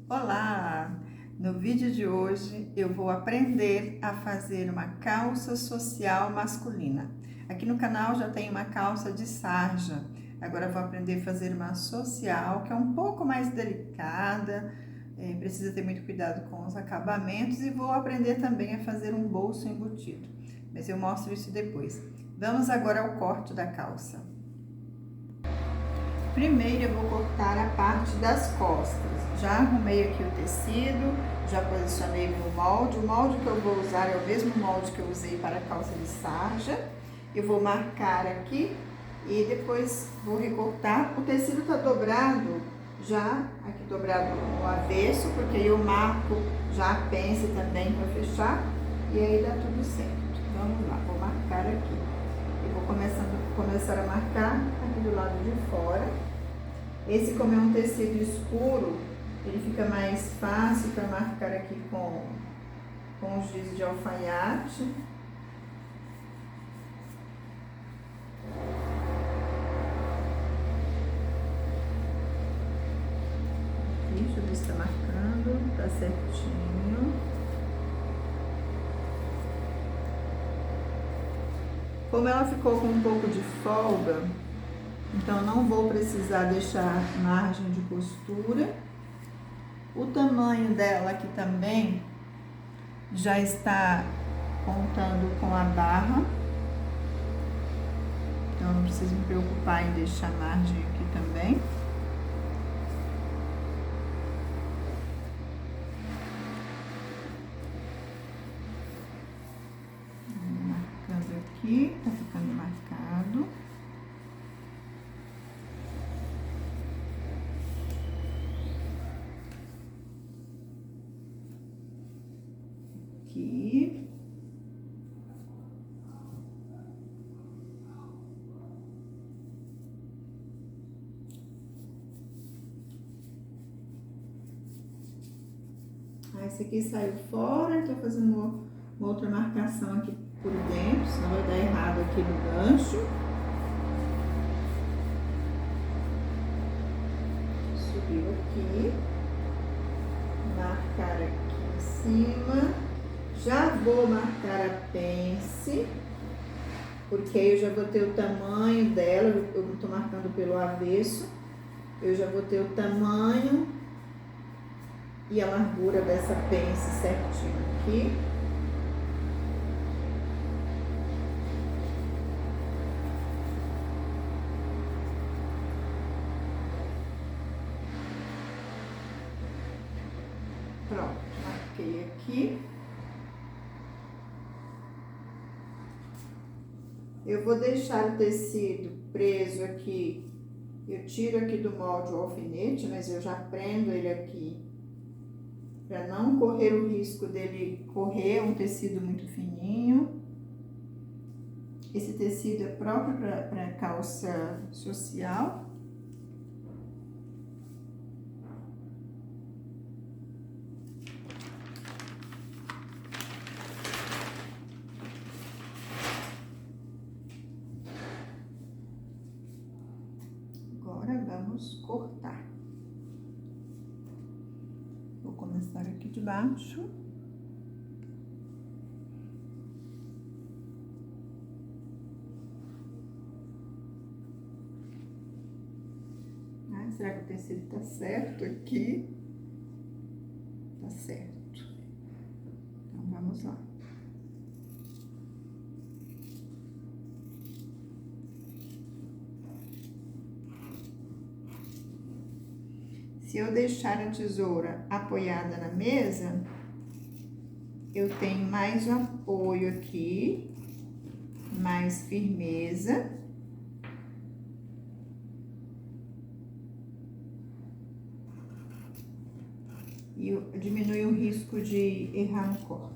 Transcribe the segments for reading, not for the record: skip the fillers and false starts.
Olá! No vídeo de hoje eu vou aprender a fazer uma calça social masculina. Aqui no canal já tem uma calça de sarja, agora eu vou aprender a fazer uma social, que é um pouco mais delicada, precisa ter muito cuidado com os acabamentos e vou aprender também a fazer um bolso embutido, mas eu mostro isso depois. Vamos agora ao corte da calça. Primeiro eu vou cortar a parte das costas. Já arrumei aqui o tecido, já posicionei meu molde. O molde que eu vou usar é o mesmo molde que eu usei para a calça de sarja. Eu vou marcar aqui e depois vou recortar. O tecido está dobrado, já aqui dobrado no avesso, porque eu marco já a pence também para fechar e aí dá tudo certo. Vamos lá, vou marcar aqui. Eu vou começar a marcar aqui do lado de fora. Esse, como é um tecido escuro, ele fica mais fácil para marcar aqui com os giz de alfaiate. Aqui, deixa eu ver se está marcando, tá certinho. Como ela ficou com um pouco de folga, então não vou precisar deixar margem de costura. O tamanho dela aqui também já está contando com a barra, então não preciso me preocupar em deixar margem aqui também. Marcando aqui, tá ficando marcado. Aqui. Esse aqui saiu fora, tô fazendo uma outra marcação aqui por dentro, senão vai dar errado aqui no gancho. Subiu aqui. Marcar aqui em cima. Já vou marcar a pence, porque aí eu já vou ter o tamanho dela, eu não tô marcando pelo avesso, eu já vou ter o tamanho e a largura dessa pence certinho aqui. Pronto, marquei aqui. Eu vou deixar o tecido preso aqui, eu tiro aqui do molde o alfinete, mas eu já prendo ele aqui, para não correr o risco dele correr, um tecido muito fininho. Esse tecido é próprio para calça social. Agora vamos cortar. Vou começar aqui de baixo. Será que o tecido tá certo aqui? Tá certo. Então, vamos lá. Se eu deixar a tesoura apoiada na mesa, eu tenho mais apoio aqui, mais firmeza. E diminui o risco de errar no corte.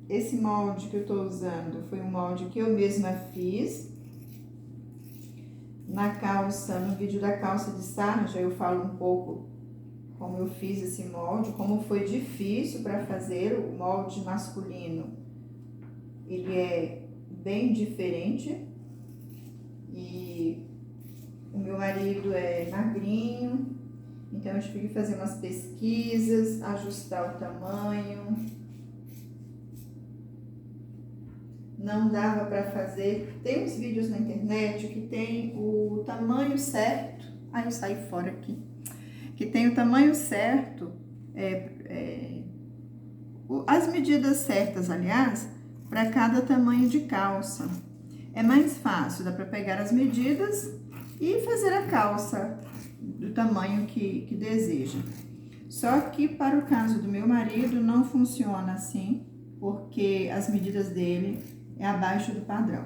Esse molde que eu tô usando foi um molde que eu mesma fiz. Na calça, no vídeo da calça de sarja, eu falo um pouco como eu fiz esse molde, como foi difícil para fazer o molde masculino. Ele é bem diferente e marido é magrinho, então eu tive que fazer umas pesquisas, ajustar o tamanho. Não dava para fazer. Tem uns vídeos na internet que tem o tamanho certo. Aí eu saí fora aqui. Que tem o tamanho certo, as medidas certas, aliás, para cada tamanho de calça. É mais fácil, dá para pegar as medidas e fazer a calça do tamanho que deseja. Só que para o caso do meu marido não funciona assim, porque as medidas dele é abaixo do padrão.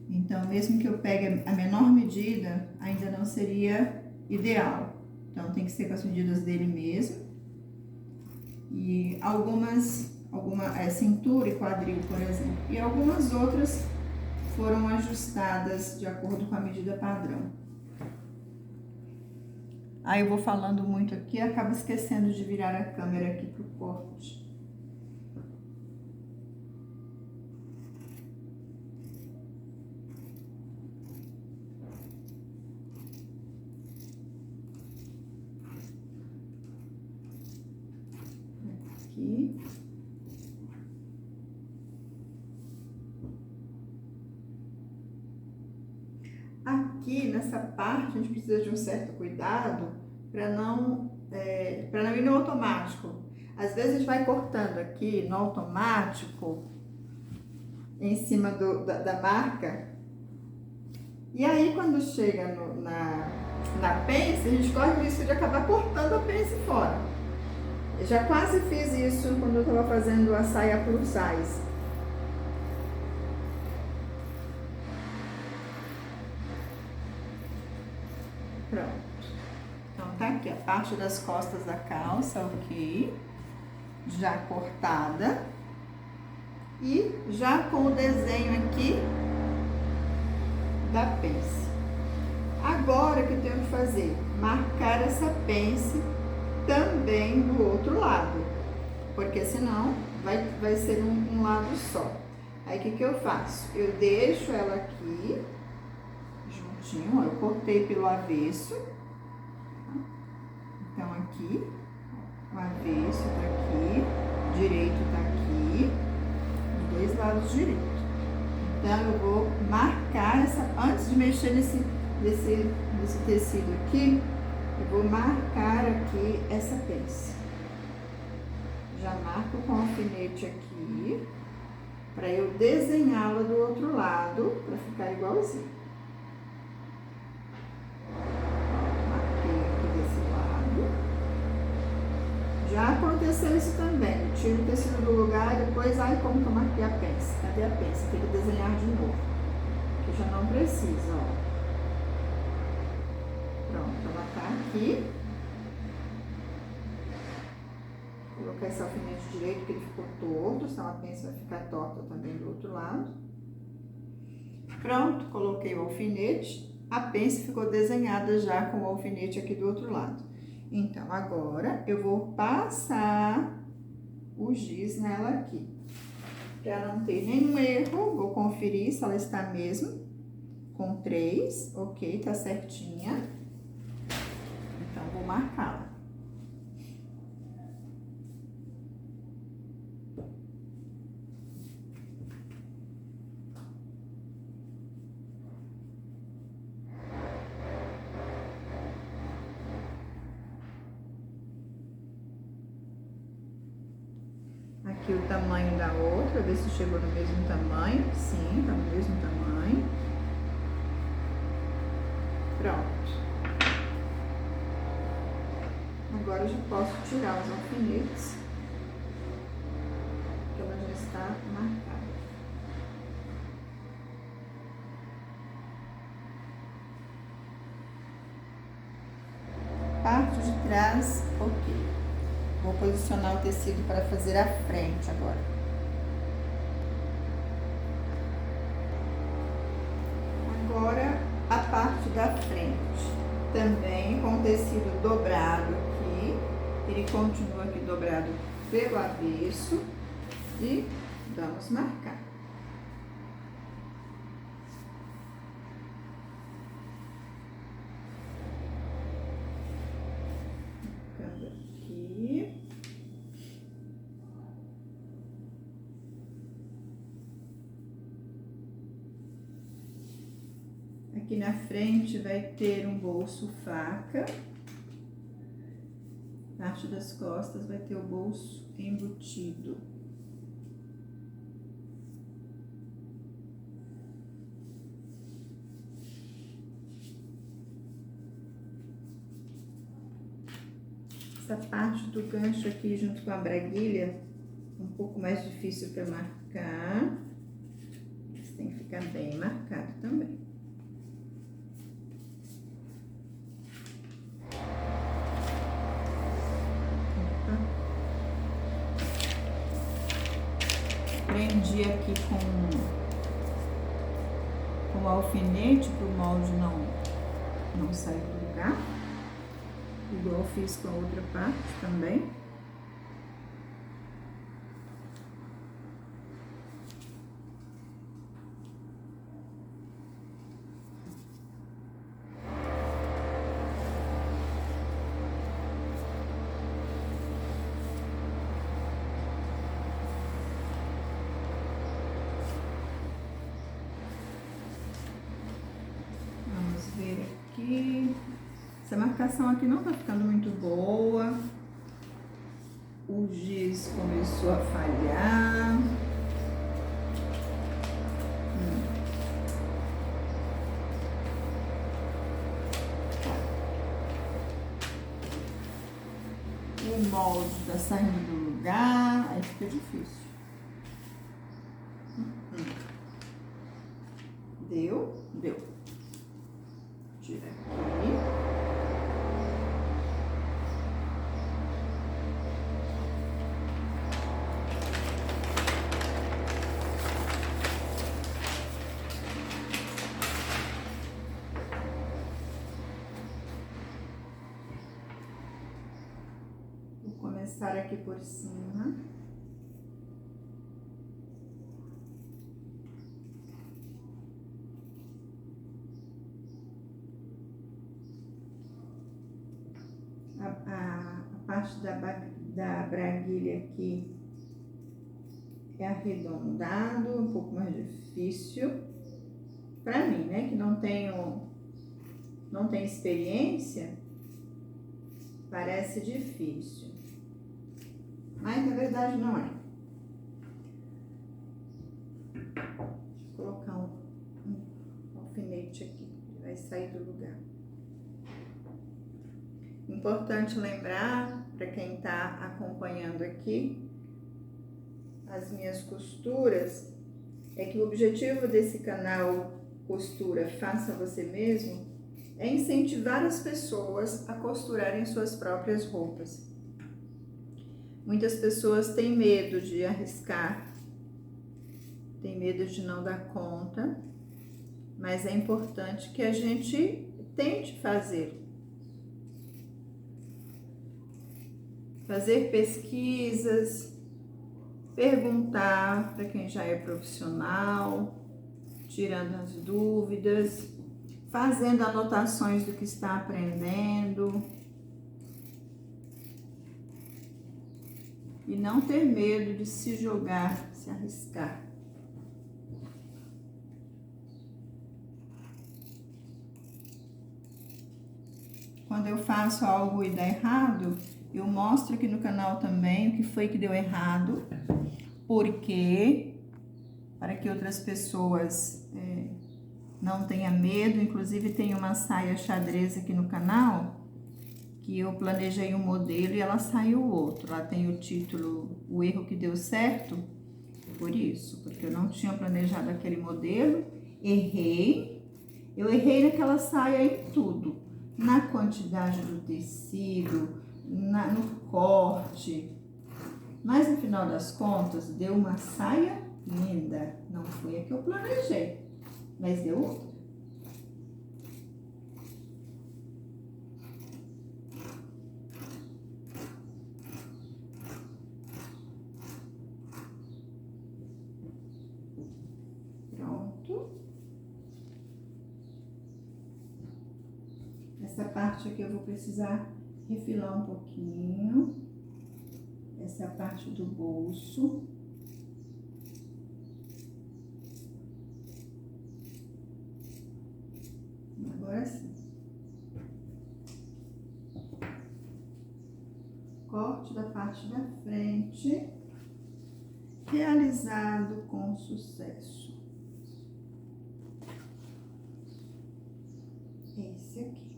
Então, mesmo que eu pegue a menor medida, ainda não seria ideal. Então, tem que ser com as medidas dele mesmo. E cintura e quadril, por exemplo. E algumas outras foram ajustadas de acordo com a medida padrão. Aí eu vou falando muito aqui, acabo esquecendo de virar a câmera aqui pro corte. Aqui. Aqui nessa parte a gente precisa de um certo cuidado para não ir no automático. Às vezes a gente vai cortando aqui no automático em cima da marca, e aí quando chega na pence, a gente corre o risco de acabar cortando a pence fora. Eu já quase fiz isso quando eu estava fazendo a saia plus size. Pronto. Então tá aqui a parte das costas da calça, ok? Já cortada. E já com o desenho aqui da pence. Agora o que eu tenho que fazer? Marcar essa pence também do outro lado, porque senão vai ser um lado só. Aí o que eu faço? Eu deixo ela aqui juntinho, ó, eu cortei pelo avesso. Então aqui, o avesso tá aqui, direito tá aqui, dos dois lados direitos. Então eu vou marcar antes de mexer nesse tecido aqui, eu vou marcar aqui essa pence. Já marco com o alfinete aqui, para eu desenhá-la do outro lado, para ficar igualzinho. Marquei aqui desse lado. Já aconteceu isso também. Eu tiro o tecido do lugar e depois, como que eu marquei a pence? Cadê a pence? Tem que desenhar de novo, que já não precisa, ó. Pronto, ela tá aqui. Vou colocar esse alfinete direito, porque ele ficou torto, senão a pence vai ficar torta também do outro lado. Pronto, coloquei o alfinete. A pence ficou desenhada já com o alfinete aqui do outro lado. Então, agora eu vou passar o giz nela aqui. Para não ter nenhum erro, vou conferir se ela está mesmo com 3, ok, tá certinha. Então, vou marcá-la. Aqui o tamanho da outra, ver se chegou no mesmo tamanho. Sim, tá no mesmo tamanho. Pronto. Agora eu já posso tirar os alfinetes, que ela já está marcada. Parte de trás, ok. Vou posicionar o tecido para fazer a frente agora. Agora, a parte da frente. Também com o tecido dobrado aqui. Ele continua aqui dobrado pelo avesso. E vamos marcar. Aqui na frente vai ter um bolso faca. Parte das costas vai ter o bolso embutido. Essa parte do gancho aqui junto com a braguilha, um pouco mais difícil para marcar. Mas tem que ficar bem marcado também. Prendi aqui com o alfinete para o molde não sair do lugar. Igual fiz com a outra parte também. Vamos ver aqui. Essa marcação aqui não tá ficando muito boa. O giz começou a falhar. O molde tá saindo do lugar, aí fica difícil. Deu? Deu. Tira aqui. Vou começar aqui por cima. A parte da braguilha aqui é arredondado, um pouco mais difícil para mim, né, que não tenho experiência, parece difícil, mas na verdade não é. Deixa eu colocar um alfinete aqui, vai sair do lugar. Importante lembrar, para quem está acompanhando aqui, as minhas costuras, é que o objetivo desse canal Costura Faça Você Mesmo é incentivar as pessoas a costurarem suas próprias roupas. Muitas pessoas têm medo de arriscar, têm medo de não dar conta, mas é importante que a gente tente fazer pesquisas, perguntar para quem já é profissional, tirando as dúvidas, fazendo anotações do que está aprendendo e não ter medo de se jogar, se arriscar. Quando eu faço algo e dá errado, eu mostro aqui no canal também o que foi que deu errado, porque para que outras pessoas não tenham medo. Inclusive tem uma saia xadrez aqui no canal, que eu planejei um modelo e ela saiu outro. Lá tem o título, o erro que deu certo, por isso, porque eu não tinha planejado aquele modelo, errei. Eu errei naquela saia em tudo, na quantidade do tecido, no corte, mas no final das contas deu uma saia linda. Não foi a que eu planejei, mas deu outra. Pronto. Essa parte aqui eu vou precisar refilar um pouquinho. Essa parte do bolso. Agora sim. Corte da parte da frente, realizado com sucesso. Esse aqui.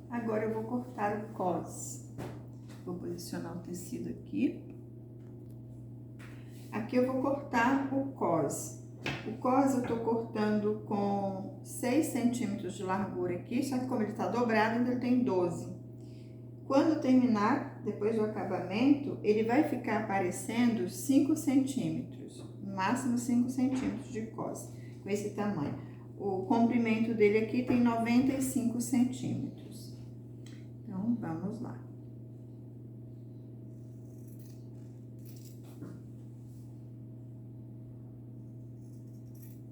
Agora eu vou cortar o cos. Vou posicionar o tecido aqui. Aqui eu vou cortar o cos. O cos eu tô cortando com 6 centímetros de largura aqui, só que como ele tá dobrado, ainda tem 12. Quando terminar, depois do acabamento, ele vai ficar aparecendo 5 centímetros, no máximo 5 centímetros de cos, com esse tamanho. O comprimento dele aqui tem 95 centímetros. Então, vamos lá.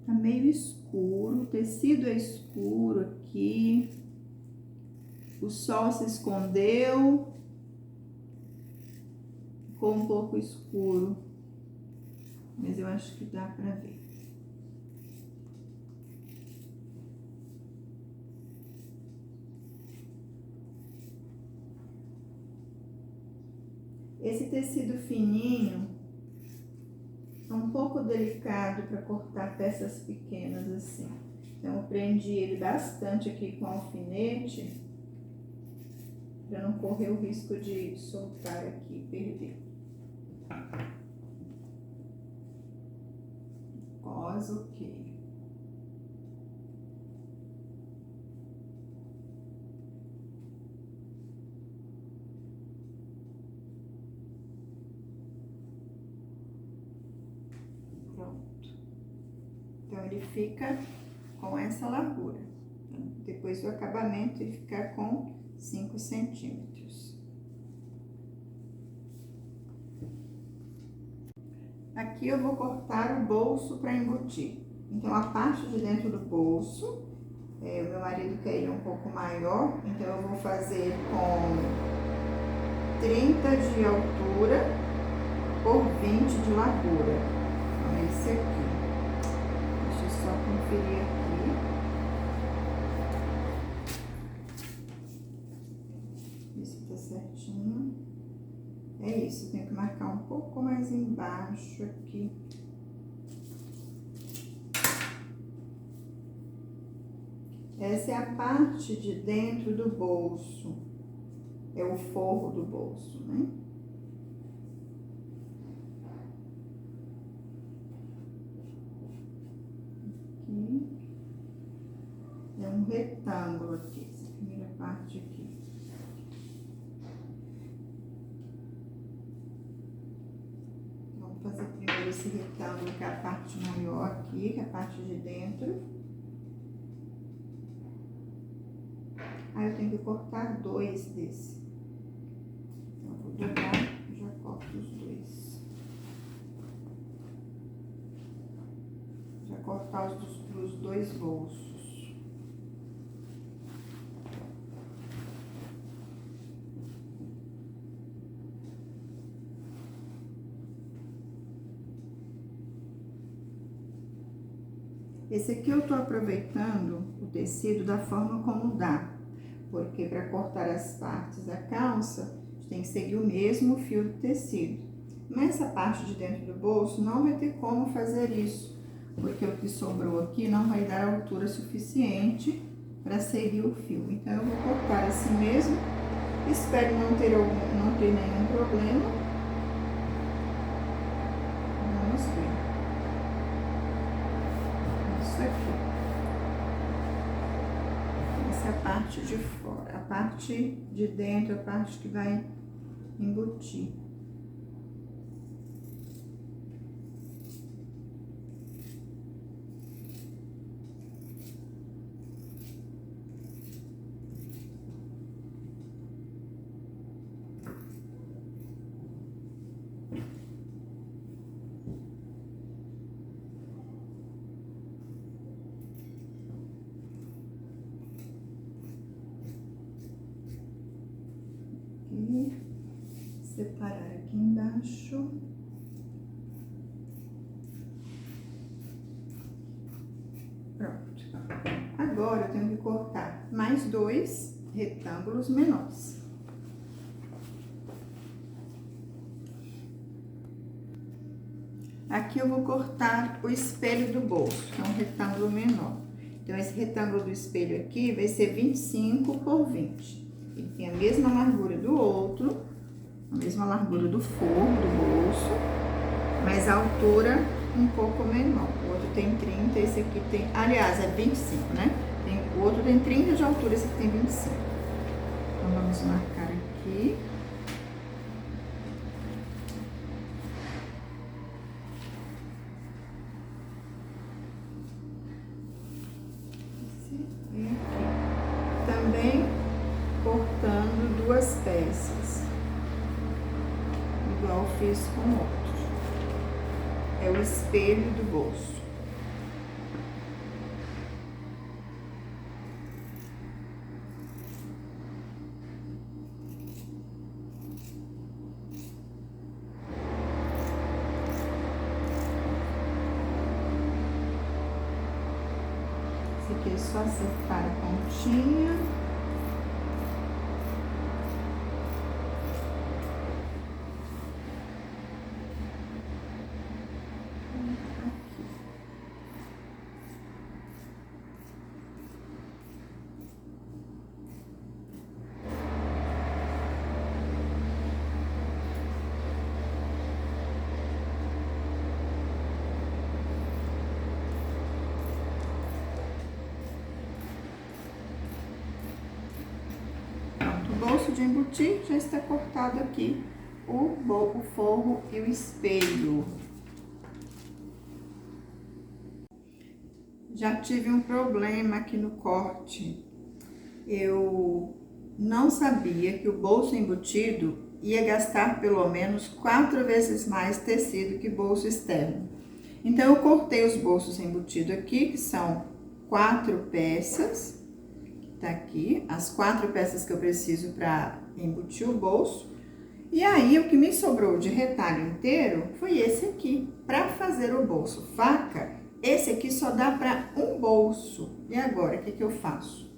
Tá meio escuro, o tecido é escuro aqui. O sol se escondeu. Ficou um pouco escuro, mas eu acho que dá pra ver. Esse tecido fininho é um pouco delicado para cortar peças pequenas assim. Então, eu prendi ele bastante aqui com alfinete, para não correr o risco de soltar aqui e perder. Cos, ok. Pronto. Então, ele fica com essa largura. Depois do acabamento, ele fica com 5 centímetros. Aqui eu vou cortar o bolso para embutir. Então, a parte de dentro do bolso, o meu marido quer ir um pouco maior, então eu vou fazer com 30 de altura por 20 de largura. Então, é esse aqui. Deixa eu só conferir aqui. Isso tá certinho. É isso, tenho que marcar um pouco mais embaixo aqui. Essa é a parte de dentro do bolso. É o forro do bolso, né? Aqui. É um retângulo aqui, essa primeira parte aqui. Vamos fazer primeiro esse retângulo, que é a parte maior aqui, que é a parte de dentro. Aí eu tenho que cortar 2 desse. Então, eu vou dobrar e já corto os 2. Já cortar os 2 bolsos. Esse aqui eu tô aproveitando o tecido da forma como dá, porque para cortar as partes da calça, a gente tem que seguir o mesmo fio do tecido. Nessa parte de dentro do bolso, não vai ter como fazer isso, porque o que sobrou aqui não vai dar altura suficiente para seguir o fio. Então, eu vou cortar assim mesmo, espero não ter nenhum problema. Vamos ver. Isso aqui. Essa é a parte de fora. A parte de dentro, a parte que vai embutir. Separar aqui embaixo. mais 2 retângulos menores. Aqui eu vou cortar o espelho do bolso, que é um retângulo menor. Então, esse retângulo do espelho aqui vai ser 25 por 20. Ele tem a mesma largura do outro, a mesma largura do forro do bolso, mas a altura um pouco menor. O outro tem 30, esse aqui tem... Aliás, é 25, né? O outro tem 30 de altura, esse aqui tem 25. Então, vamos marcar aqui. E aqui. Também cortando 2 peças, igual fiz com o outro. É o espelho do bolso. Esse aqui é só acertar a pontinha. O bolso de embutir já está cortado aqui, o forro e o espelho. Já tive um problema aqui no corte. Eu não sabia que o bolso embutido ia gastar pelo menos 4 vezes mais tecido que bolso externo. Então, eu cortei os bolsos embutidos aqui, que são 4 peças. Tá aqui, as 4 peças que eu preciso para embutir o bolso. E aí, o que me sobrou de retalho inteiro foi esse aqui. Para fazer o bolso faca, esse aqui só dá para um bolso. E agora, o que que eu faço?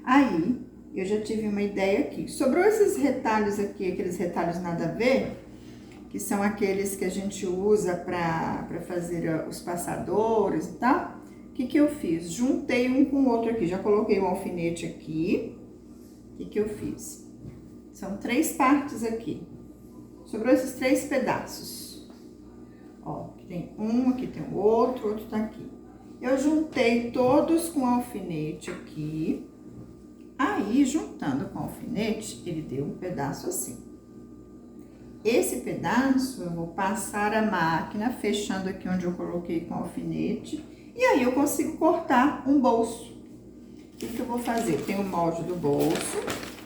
Aí, eu já tive uma ideia aqui. Sobrou esses retalhos aqui, aqueles retalhos nada a ver, que são aqueles que a gente usa para fazer os passadores e tal. O que que eu fiz? Juntei um com o outro aqui. Já coloquei um alfinete aqui. O que que eu fiz? São 3 partes aqui. Sobrou esses 3 pedaços. Ó, aqui tem um, aqui tem o outro tá aqui. Eu juntei todos com alfinete aqui. Aí, juntando com alfinete, ele deu um pedaço assim. Esse pedaço eu vou passar a máquina, fechando aqui onde eu coloquei com alfinete. E aí, eu consigo cortar um bolso. O que que eu vou fazer? Tem o molde do bolso.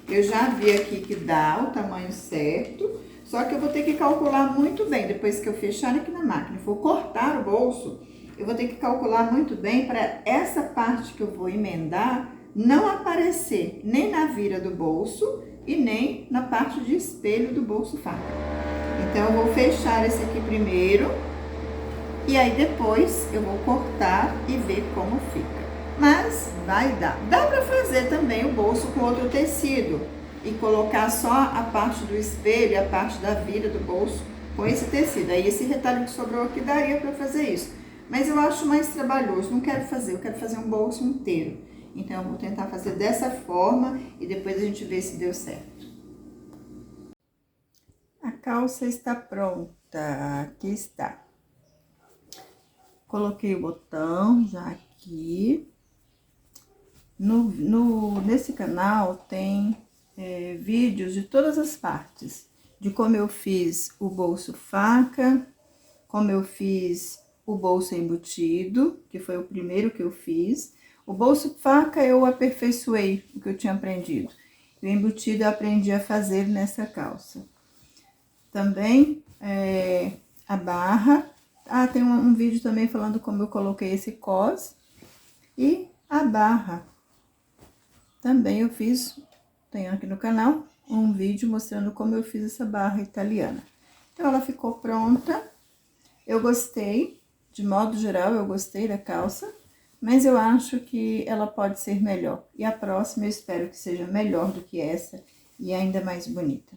Eu já vi aqui que dá o tamanho certo. Só que eu vou ter que calcular muito bem. Depois que eu fechar aqui na máquina e for cortar o bolso, eu vou ter que calcular muito bem para essa parte que eu vou emendar não aparecer nem na vira do bolso e nem na parte de espelho do bolso faca. Então, eu vou fechar esse aqui primeiro. E aí, depois, eu vou cortar e ver como fica. Mas vai dar. Dá pra fazer também o bolso com outro tecido. E colocar só a parte do espelho e a parte da vira do bolso com esse tecido. Aí, esse retalho que sobrou aqui, daria pra fazer isso. Mas eu acho mais trabalhoso. Não quero fazer, eu quero fazer um bolso inteiro. Então, eu vou tentar fazer dessa forma e depois a gente vê se deu certo. A calça está pronta. Aqui está. Coloquei o botão já aqui. Nesse canal tem vídeos de todas as partes. De como eu fiz o bolso faca, como eu fiz o bolso embutido, que foi o primeiro que eu fiz. O bolso faca eu aperfeiçoei o que eu tinha aprendido. E o embutido eu aprendi a fazer nessa calça. Também a barra. Ah, tem um vídeo também falando como eu coloquei esse cos. E a barra. Também eu fiz, tem aqui no canal, um vídeo mostrando como eu fiz essa barra italiana. Então, ela ficou pronta. Eu gostei, de modo geral, eu gostei da calça. mas eu acho que ela pode ser melhor. E a próxima eu espero que seja melhor do que essa e ainda mais bonita.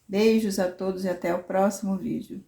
Beijos a todos e até o próximo vídeo.